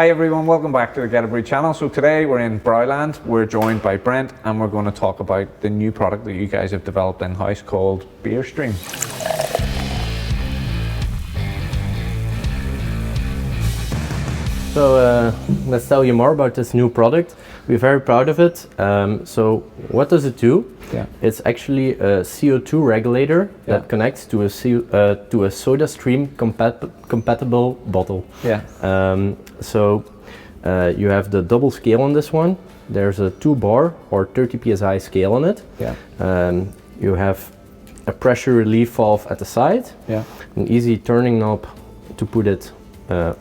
Hi everyone, welcome back to the Geterbrewed channel. So today we're in Brouwland. We're joined by Brent and we're going to talk about the new product that you guys have developed in-house called Beerstream. So let's tell you more about this new product. We're very proud of it. So what does it do? Yeah. It's actually a CO2 regulator that connects to a SodaStream compatible bottle. Yeah. So you have the double scale on this one. There's a 2-bar or 30 psi scale on it. Yeah. You have a pressure relief valve at the side. Yeah. An easy turning knob to put it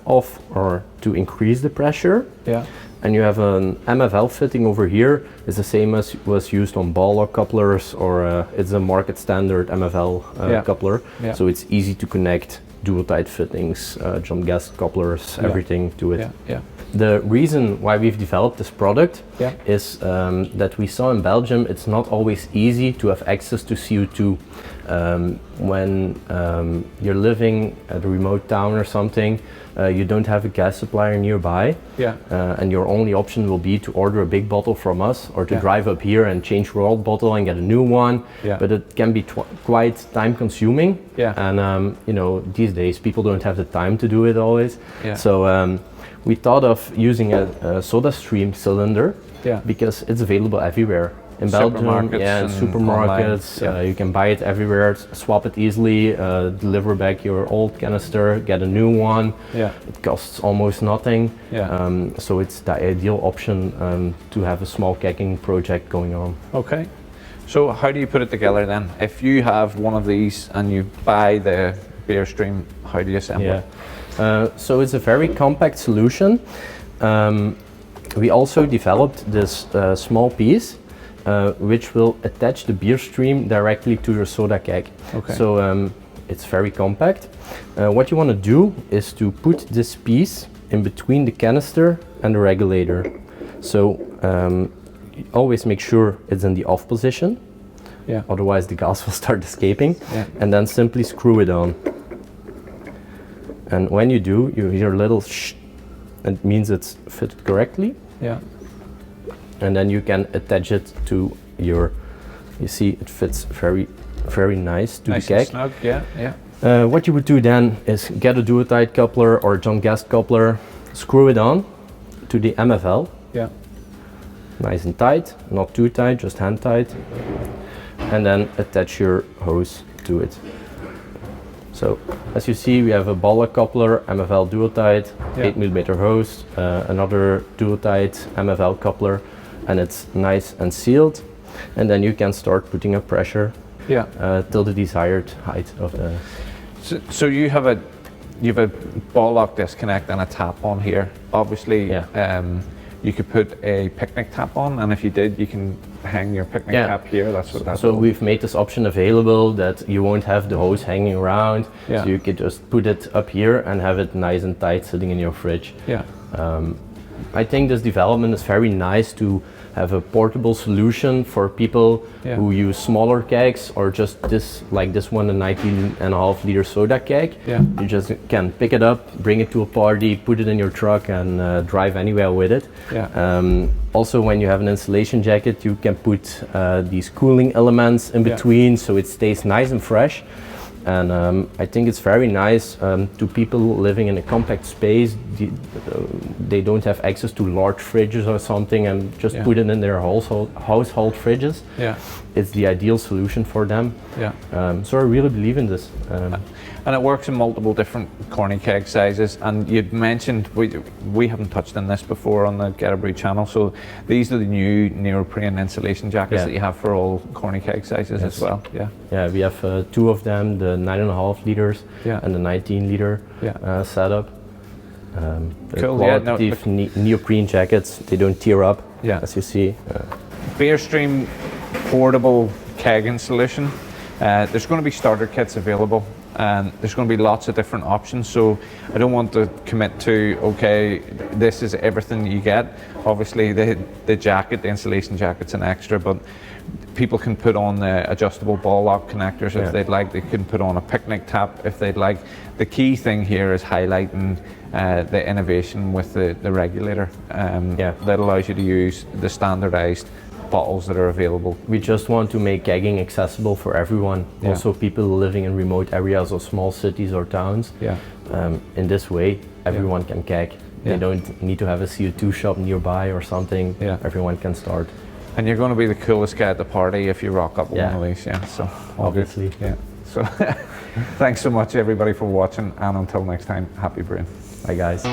off or to increase the pressure. Yeah. And you have an MFL fitting over here. It's the same as was used on ball lock couplers, or it's a market standard MFL coupler. Yeah. So it's easy to connect dual tight fittings, jump gas couplers, everything to it. Yeah. Yeah. The reason why we've developed this product is that we saw in Belgium it's not always easy to have access to CO2. When you're living at a remote town or something, you don't have a gas supplier nearby, and your only option will be to order a big bottle from us or to drive up here and change your old bottle and get a new one. But it can be quite time consuming, and you know, these days people don't have the time to do it always. So we thought of using a SodaStream cylinder because it's available everywhere. In Belgium, in supermarkets, you can buy it everywhere, swap it easily, deliver back your old canister, get a new one. It costs almost nothing. So it's the ideal option to have a small kegging project going on. Okay. So how do you put it together then? If you have one of these and you buy the Beerstream, how do you assemble it? So it's a very compact solution. We also developed this small piece which will attach the Beerstream directly to your soda keg. So it's very compact. What you want to do is to put this piece in between the canister and the regulator. So always make sure it's in the off position, otherwise the gas will start escaping, and then simply screw it on. And when you do, you hear a little shh, it means it's fitted correctly. And then you can attach it to your, you see it fits very, very nice to the keg. Snug. What you would do then is get a dual-tight coupler or a jump gas coupler, screw it on to the MFL. Nice and tight, not too tight, just hand tight. And then attach your hose to it. So as you see, we have a ball lock coupler, MFL dual tight, 8mm hose, another dual tight MFL coupler, and it's nice and sealed. And then you can start putting up pressure till the desired height of the. So you have a ball lock disconnect and a tap on here. Obviously, you could put a picnic tap on, and if you did, you can hang your picnic tap here. That's what that's. So we've made this option available that you won't have the hose hanging around. So you could just put it up here and have it nice and tight sitting in your fridge. I think this development is very nice to have a portable solution for people who use smaller kegs, or just this, like this one, a 19.5 liter soda keg. You just can pick it up, bring it to a party, put it in your truck, and drive anywhere with it. Also, when you have an insulation jacket, you can put these cooling elements in between, so it stays nice and fresh. And I think it's very nice to people living in a compact space. They don't have access to large fridges or something, and just put it in their household fridges. It's the ideal solution for them. So I really believe in this. And it works in multiple different corny keg sizes. And you'd mentioned, we haven't touched on this before on the Geterbrewed channel, so these are the new neoprene insulation jackets that you have for all corny keg sizes as well. We have two of them, the 9.5 liters and the 19 liter setup. Cool. Qualitative neoprene jackets, they don't tear up, as you see. Beerstream portable kegging solution. There's going to be starter kits available, and there's going to be lots of different options, so I don't want to commit to, okay, this is everything you get. Obviously the jacket, the insulation jacket's an extra, but people can put on the adjustable ball lock connectors if Yeah. they'd like. They can put on a picnic tap if they'd like. The key thing here is highlighting the innovation with the regulator that allows you to use the standardized bottles that are available. We just want to make kegging accessible for everyone. Yeah. Also people living in remote areas or small cities or towns. Yeah. In this way, everyone can keg. Yeah. They don't need to have a CO2 shop nearby or something. Yeah. Everyone can start. And you're going to be the coolest guy at the party if you rock up with one of these. Yeah. So all good. Obviously. Yeah. So thanks so much everybody for watching, and until next time, happy brewing. Bye guys.